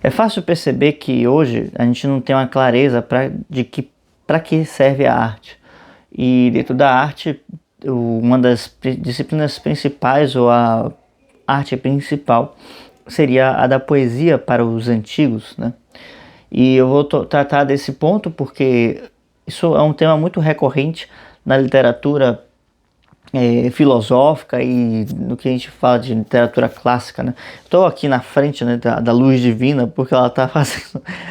É fácil perceber que hoje a gente não tem uma clareza para que serve a arte. E dentro da arte, uma das disciplinas principais, ou a arte principal, seria a da poesia para os antigos, né? E eu vou tratar desse ponto porque isso é um tema muito recorrente na literatura filosófica e no que a gente fala de literatura clássica, né? Estou aqui na frente, né, da luz divina porque ela está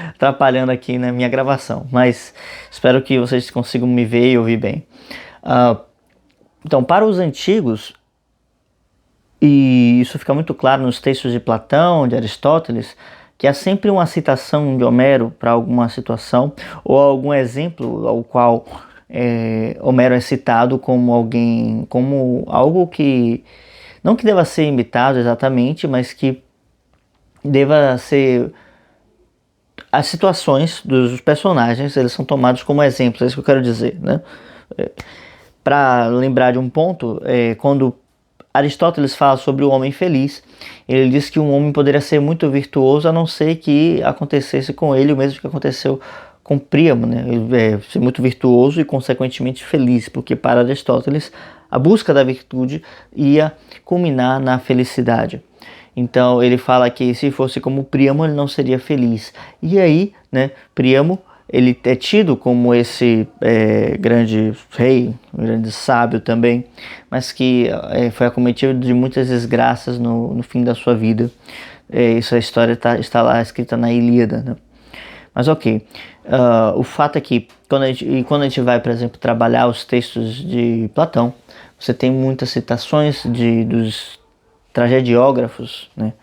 atrapalhando aqui na minha gravação, mas espero que vocês consigam me ver e ouvir bem. Então, para os antigos, e isso fica muito claro nos textos de Platão, de Aristóteles, que há sempre uma citação de Homero para alguma situação ou algum exemplo ao qual Homero é citado como alguém, como algo que não que deva ser imitado exatamente, mas que deva ser as situações dos personagens, eles são tomados como exemplos, é isso que eu quero dizer, né? Para lembrar de um ponto, quando Aristóteles fala sobre o homem feliz, ele diz que um homem poderia ser muito virtuoso a não ser que acontecesse com ele o mesmo que aconteceu com Príamo, né? Ele ser muito virtuoso e consequentemente feliz, porque para Aristóteles a busca da virtude ia culminar na felicidade. Então ele fala que se fosse como Príamo ele não seria feliz. E aí, né, Príamo ele é tido como esse grande rei, um grande sábio também, mas que foi acometido de muitas desgraças no fim da sua vida. Essa história está lá escrita na Ilíada, né? Mas ok, o fato é que quando a gente vai, por exemplo, trabalhar os textos de Platão, você tem muitas citações dos tragediógrafos, né?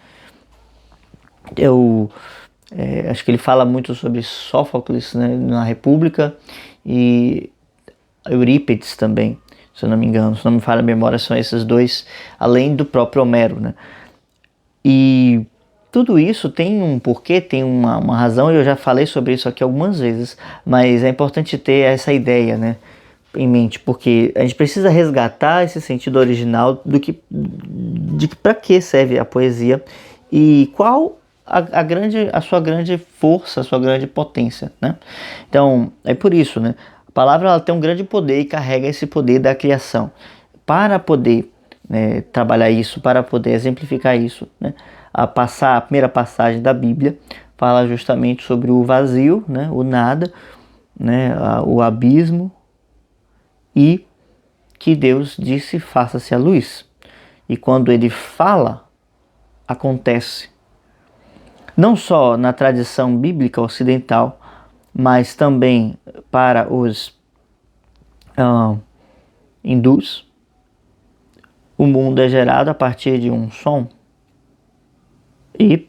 Acho que ele fala muito sobre Sófocles, né, na República, e Eurípides também, se eu não me engano, se não me falha a memória, são esses dois, além do próprio Homero, né? E tudo isso tem um porquê, tem uma razão, e eu já falei sobre isso aqui algumas vezes, mas é importante ter essa ideia, né, em mente, porque a gente precisa resgatar esse sentido original de para que serve a poesia e qual a sua grande força, a sua grande potência, né? Então, é por isso, né? A palavra ela tem um grande poder e carrega esse poder da criação. Para poder, né, trabalhar isso, para poder exemplificar isso, né? A primeira passagem da Bíblia fala justamente sobre o vazio, né? O nada, né? O abismo, e que Deus disse: faça-se a luz. E quando ele fala, acontece. Não só na tradição bíblica ocidental, mas também para os hindus, o mundo é gerado a partir de um som e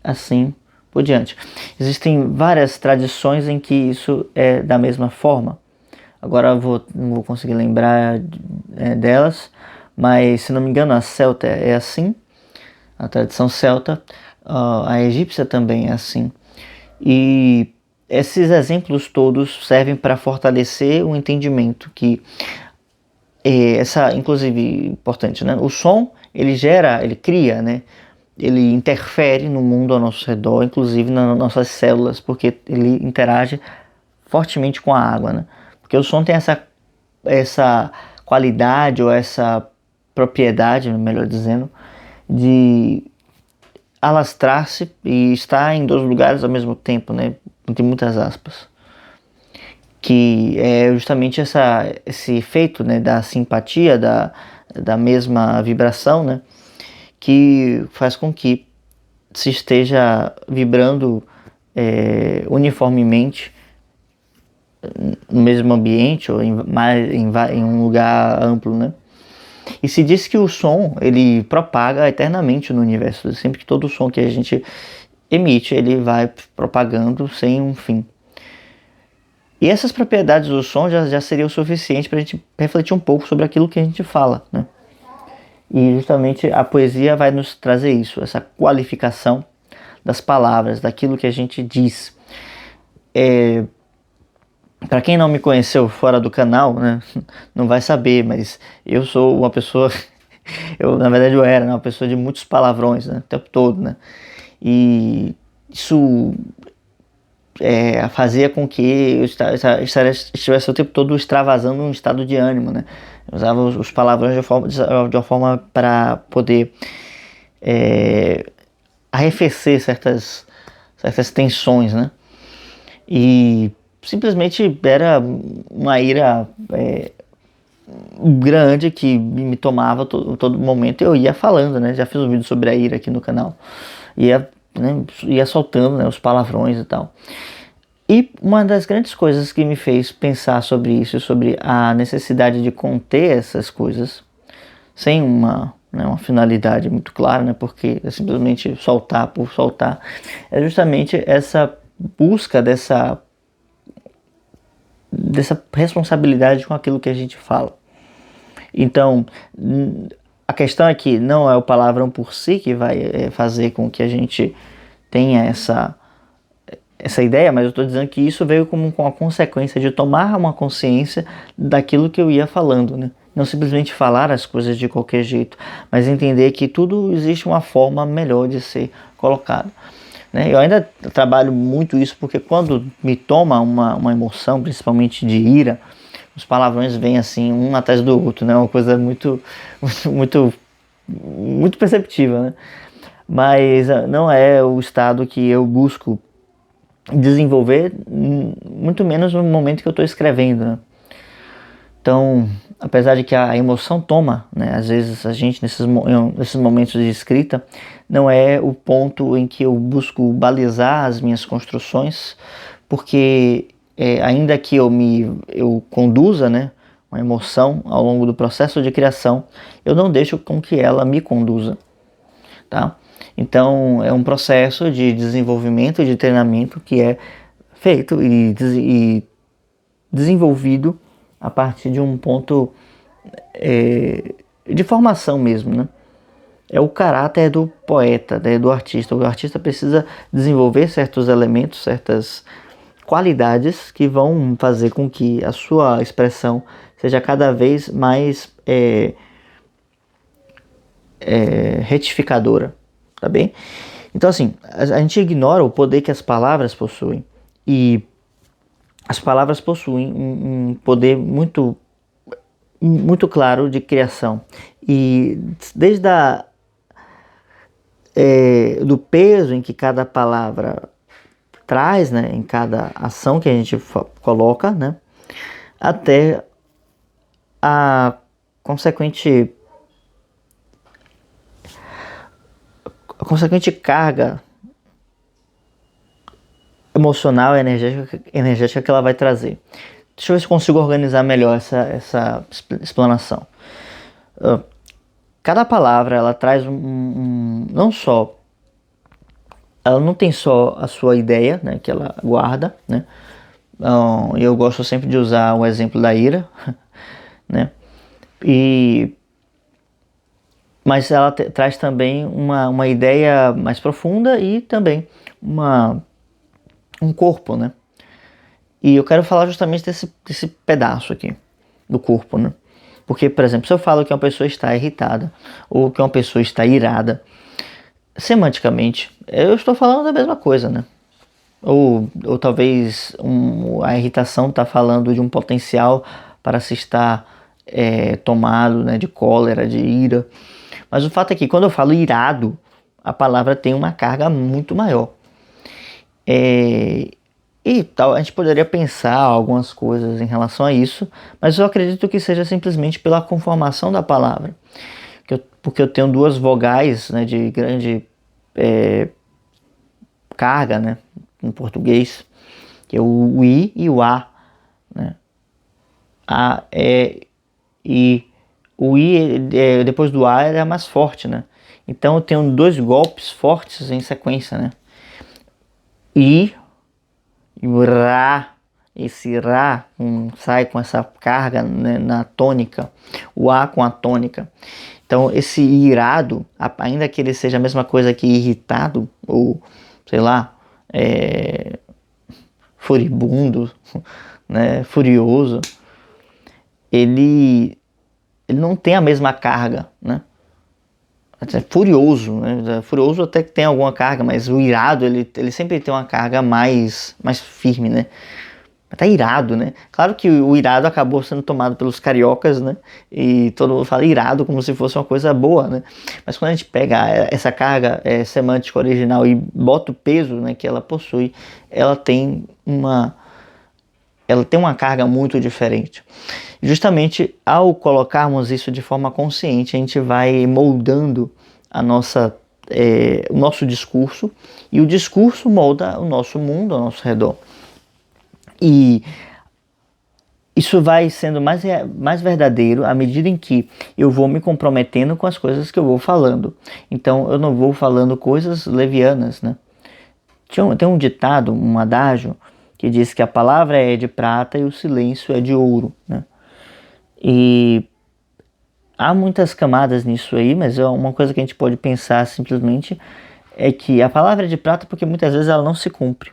assim por diante. Existem várias tradições em que isso é da mesma forma. Agora não vou conseguir lembrar delas, mas se não me engano a celta é assim, a tradição celta. A egípcia também é assim. E esses exemplos todos servem para fortalecer o entendimento que inclusive importante, né? O som ele cria, né? Ele interfere no mundo ao nosso redor, inclusive nas nossas células, porque ele interage fortemente com a água, né? Porque o som tem essa qualidade ou essa propriedade, melhor dizendo, de alastrar-se e estar em dois lugares ao mesmo tempo, né? Tem muitas aspas. Que é justamente esse efeito, né, da simpatia, da mesma vibração, né? Que faz com que se esteja vibrando uniformemente no mesmo ambiente ou em um lugar amplo, né? E se diz que o som ele propaga eternamente no universo, sempre que todo som que a gente emite ele vai propagando sem um fim. E essas propriedades do som já seria o suficiente para a gente refletir um pouco sobre aquilo que a gente fala, né? E justamente a poesia vai nos trazer isso, essa qualificação das palavras, daquilo que a gente diz. Para quem não me conheceu fora do canal, né, não vai saber, mas eu sou uma pessoa, na verdade eu era, né, uma pessoa de muitos palavrões, né, o tempo todo, né, e isso fazia com que eu estivesse o tempo todo extravasando um estado de ânimo, né? Eu usava os palavrões de uma forma para poder arrefecer certas tensões, né? E simplesmente era uma ira grande que me tomava todo momento. Eu ia falando, né? Já fiz um vídeo sobre a ira aqui no canal. Ia soltando, né, os palavrões e tal. E uma das grandes coisas que me fez pensar sobre isso, sobre a necessidade de conter essas coisas, sem uma finalidade muito clara, né, porque é simplesmente soltar por soltar, é justamente essa busca dessa responsabilidade com aquilo que a gente fala. Então, a questão é que não é o palavrão por si que vai fazer com que a gente tenha essa ideia, mas eu estou dizendo que isso veio com a consequência de tomar uma consciência daquilo que eu ia falando, né? Não simplesmente falar as coisas de qualquer jeito, mas entender que tudo existe uma forma melhor de ser colocado, né? Eu ainda trabalho muito isso porque quando me toma uma emoção, principalmente de ira, os palavrões vêm assim um atrás do outro, né? Uma coisa muito, muito, muito perceptível, né? Mas não é o estado que eu busco desenvolver, muito menos no momento que eu estou escrevendo, né? Então, apesar de que a emoção toma, né, às vezes a gente nesses momentos de escrita, não é o ponto em que eu busco balizar as minhas construções, porque ainda que eu conduza, né, uma emoção ao longo do processo de criação, eu não deixo com que ela me conduza, tá? Então é um processo de desenvolvimento, de treinamento que é feito e desenvolvido a partir de um ponto de formação mesmo, né? É o caráter do poeta, né, do artista. O artista precisa desenvolver certos elementos, certas qualidades que vão fazer com que a sua expressão seja cada vez mais retificadora, tá bem? Então assim, a gente ignora o poder que as palavras possuem, e as palavras possuem um poder muito, muito claro de criação, e desde do peso em que cada palavra traz, né, em cada ação que a gente coloca, né, até a consequente carga emocional e energética que ela vai trazer. Deixa eu ver se consigo organizar melhor essa explanação. Cada palavra ela traz não só, ela não tem só a sua ideia, né, que ela guarda, né? Eu gosto sempre de usar o exemplo da ira, né? Mas ela traz também uma ideia mais profunda e também um corpo, né? E eu quero falar justamente desse pedaço aqui do corpo, né? Porque, por exemplo, se eu falo que uma pessoa está irritada ou que uma pessoa está irada, semanticamente, eu estou falando da mesma coisa, né? Ou talvez a irritação está falando de um potencial para se estar tomado, né, de cólera, de ira. Mas o fato é que quando eu falo irado, a palavra tem uma carga muito maior. E tal, a gente poderia pensar algumas coisas em relação a isso, mas eu acredito que seja simplesmente pela conformação da palavra. Porque eu tenho duas vogais, né, de grande carga, né, no português, que é o I e o A, né? A, E, I. O I, depois do A, ele é mais forte, né? Então eu tenho dois golpes fortes em sequência, né? I e o Rá. Esse Rá sai com essa carga, né, na tônica, o A com a tônica. Então esse irado, ainda que ele seja a mesma coisa que irritado, ou sei lá, furibundo, né, furioso, ele não tem a mesma carga, né? até furioso, né? Furioso até que tem alguma carga, mas o irado, ele sempre tem uma carga mais firme, né? Tá irado, né? Claro que o irado acabou sendo tomado pelos cariocas, né? E todo mundo fala irado como se fosse uma coisa boa, né? Mas quando a gente pega essa carga semântica original e bota o peso, né, que ela possui, ela tem uma carga muito diferente. Justamente ao colocarmos isso de forma consciente, a gente vai moldando o nosso discurso, e o discurso molda o nosso mundo ao nosso redor. E isso vai sendo mais verdadeiro à medida em que eu vou me comprometendo com as coisas que eu vou falando. Então eu não vou falando coisas levianas, né? Tem um ditado, um adágio, que diz que a palavra é de prata e o silêncio é de ouro, né? E há muitas camadas nisso aí, mas uma coisa que a gente pode pensar simplesmente é que a palavra é de prata porque muitas vezes ela não se cumpre.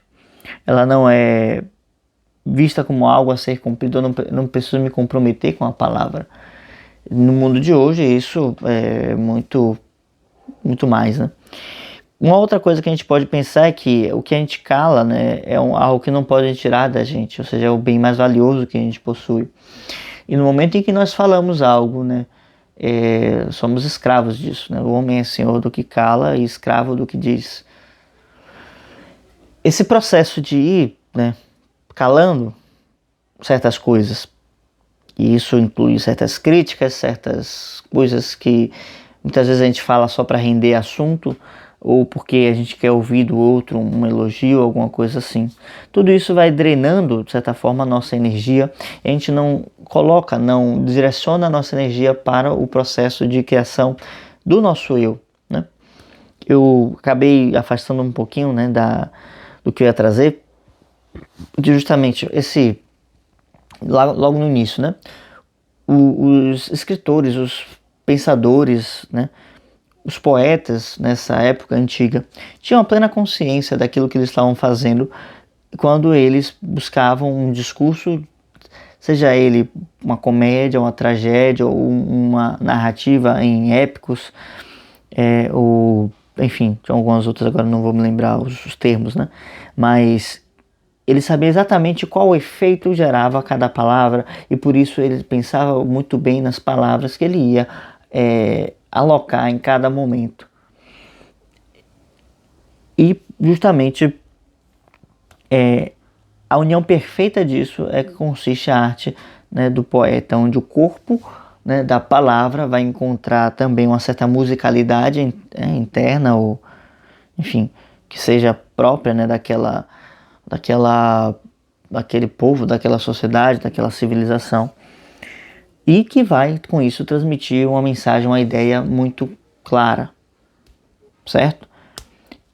Ela não é vista como algo a ser cumprido, eu não preciso me comprometer com a palavra. No mundo de hoje isso é muito mais, né? Uma outra coisa que a gente pode pensar é que o que a gente cala, né, é algo que não pode tirar da gente, ou seja, é o bem mais valioso que a gente possui. E no momento em que nós falamos algo, né, somos escravos disso, né? O homem é senhor do que cala e escravo do que diz. Esse processo de ir, né, calando certas coisas, e isso inclui certas críticas, certas coisas que muitas vezes a gente fala só para render assunto, ou porque a gente quer ouvir do outro um elogio, alguma coisa assim. Tudo isso vai drenando, de certa forma, a nossa energia, e a gente não direciona a nossa energia para o processo de criação do nosso eu, né? Eu acabei afastando um pouquinho, né, do que eu ia trazer, de justamente logo no início, né? Os escritores, os pensadores, né? Os poetas nessa época antiga tinham a plena consciência daquilo que eles estavam fazendo quando eles buscavam um discurso, seja ele uma comédia, uma tragédia ou uma narrativa em épicos, ou enfim, tinha algumas outras, agora não vou me lembrar os termos, né? Mas ele sabia exatamente qual efeito gerava cada palavra, e por isso ele pensava muito bem nas palavras que ele ia alocar em cada momento. E justamente a união perfeita disso é que consiste a arte, né, do poeta, onde o corpo, né, da palavra vai encontrar também uma certa musicalidade interna, ou enfim, que seja própria, né, daquele povo, daquela sociedade, daquela civilização, e que vai com isso transmitir uma mensagem, uma ideia muito clara, certo?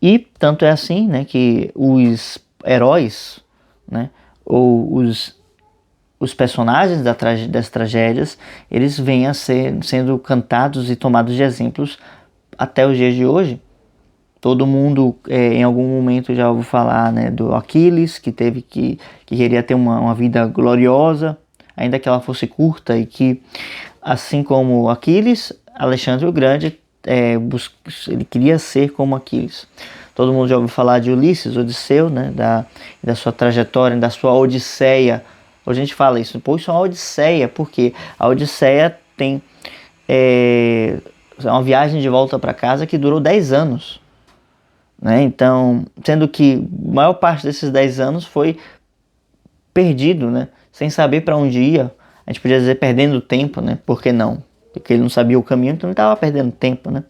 E tanto é assim, né, que os heróis, né, ou os personagens das tragédias, eles vêm a sendo cantados e tomados de exemplos até os dias de hoje. Todo mundo em algum momento já ouviu falar, né, do Aquiles, que queria ter uma vida gloriosa, ainda que ela fosse curta, e que, assim como Aquiles, Alexandre o Grande ele queria ser como Aquiles. Todo mundo já ouviu falar de Ulisses, Odisseu, né, da sua trajetória, da sua odisseia. Hoje a gente fala isso, pô, isso é uma odisseia, porque a odisseia tem uma viagem de volta para casa que durou 10 anos. Né? Então, sendo que a maior parte desses 10 anos foi perdido, né? Sem saber para onde ia. A gente podia dizer perdendo tempo, né? Por que não? Porque ele não sabia o caminho, então ele estava perdendo tempo, né?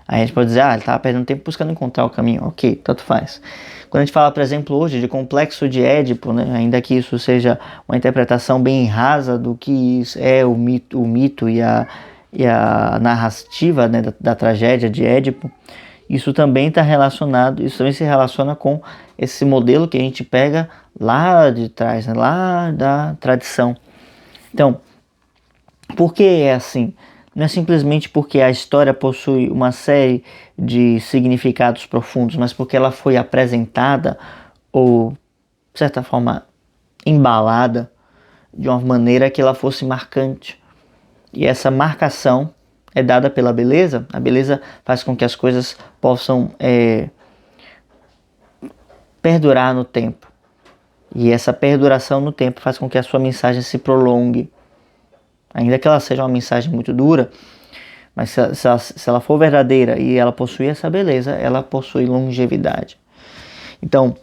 Aí a gente pode dizer, ele estava perdendo tempo buscando encontrar o caminho. Ok, tanto faz. Quando a gente fala, por exemplo, hoje de complexo de Édipo, né? Ainda que isso seja uma interpretação bem rasa do que é o mito e a narrativa, né, da tragédia de Édipo, isso também se relaciona com esse modelo que a gente pega lá de trás, né, lá da tradição. Então, por que é assim? Não é simplesmente porque a história possui uma série de significados profundos, mas porque ela foi apresentada ou, de certa forma, embalada de uma maneira que ela fosse marcante. E essa marcação, é dada pela beleza, a beleza faz com que as coisas possam perdurar no tempo. E essa perduração no tempo faz com que a sua mensagem se prolongue. Ainda que ela seja uma mensagem muito dura, mas se ela for verdadeira e ela possuir essa beleza, ela possui longevidade. Então,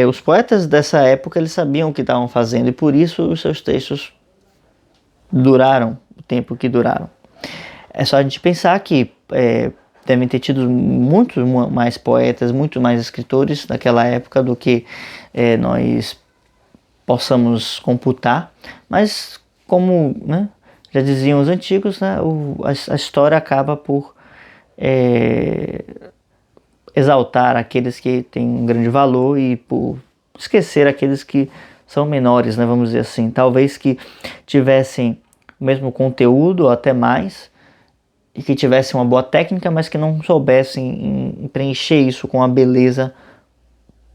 os poetas dessa época, eles sabiam o que estavam fazendo e por isso os seus textos duraram o tempo que duraram. É só a gente pensar que devem ter tido muitos mais poetas, muito mais escritores naquela época do que nós possamos computar, mas como, né, já diziam os antigos, né, a história acaba por exaltar aqueles que têm um grande valor e por esquecer aqueles que são menores, né, vamos dizer assim, talvez que tivessem o mesmo conteúdo ou até mais, e que tivessem uma boa técnica, mas que não soubessem em preencher isso com a beleza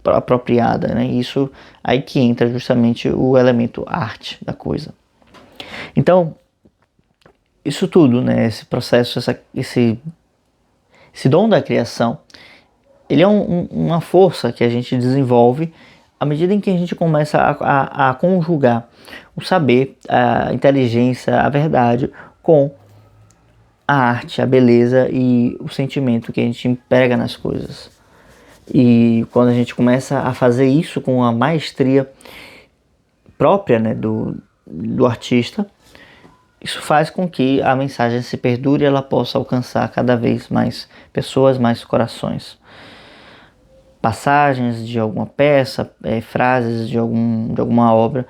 apropriada, né? Isso aí que entra justamente o elemento arte da coisa. Então, isso tudo, né? Esse processo, esse dom da criação, ele é uma força que a gente desenvolve à medida em que a gente começa a conjugar o saber, a inteligência, a verdade com a arte, a beleza e o sentimento que a gente emprega nas coisas. E quando a gente começa a fazer isso com a maestria própria, né, do artista, isso faz com que a mensagem se perdure e ela possa alcançar cada vez mais pessoas, mais corações. Passagens de alguma peça, frases de alguma obra,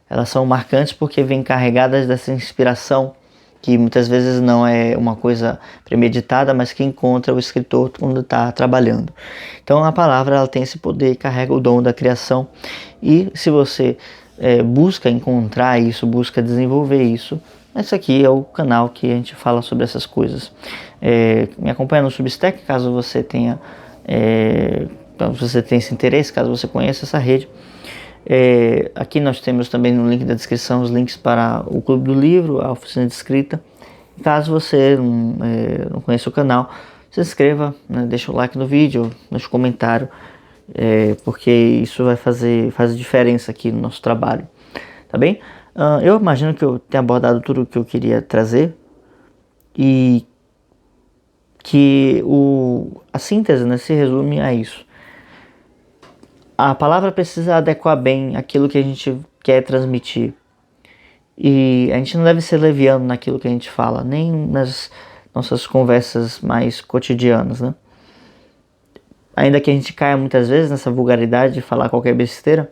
elas são marcantes porque vêm carregadas dessa inspiração que muitas vezes não é uma coisa premeditada, mas que encontra o escritor quando está trabalhando. Então a palavra ela tem esse poder, carrega o dom da criação, e se você busca encontrar isso, busca desenvolver isso, esse aqui é o canal que a gente fala sobre essas coisas. Me acompanha no Substack, caso você tenha esse interesse, caso você conheça essa rede. Aqui nós temos também no link da descrição os links para o Clube do Livro, a oficina de escrita. Caso você não conheça o canal, se inscreva, né, deixa o like no vídeo, deixa um comentário, porque isso faz diferença aqui no nosso trabalho, tá bem? Eu imagino que eu tenha abordado tudo o que eu queria trazer e que a síntese, né, se resume a isso. A palavra precisa adequar bem aquilo que a gente quer transmitir. E a gente não deve ser leviano naquilo que a gente fala, nem nas nossas conversas mais cotidianas, né? Ainda que a gente caia muitas vezes nessa vulgaridade de falar qualquer besteira,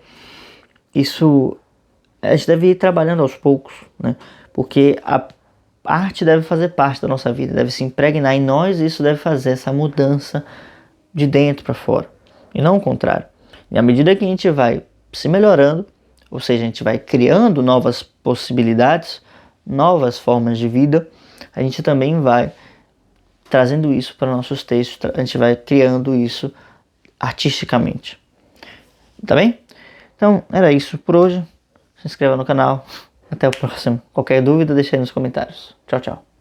isso a gente deve ir trabalhando aos poucos, né? Porque a arte deve fazer parte da nossa vida, deve se impregnar em nós e isso deve fazer essa mudança de dentro para fora, e não o contrário. E à medida que a gente vai se melhorando, ou seja, a gente vai criando novas possibilidades, novas formas de vida, a gente também vai trazendo isso para nossos textos, a gente vai criando isso artisticamente. Tá bem? Então, era isso por hoje. Se inscreva no canal. Até o próximo. Qualquer dúvida, deixa aí nos comentários. Tchau, tchau.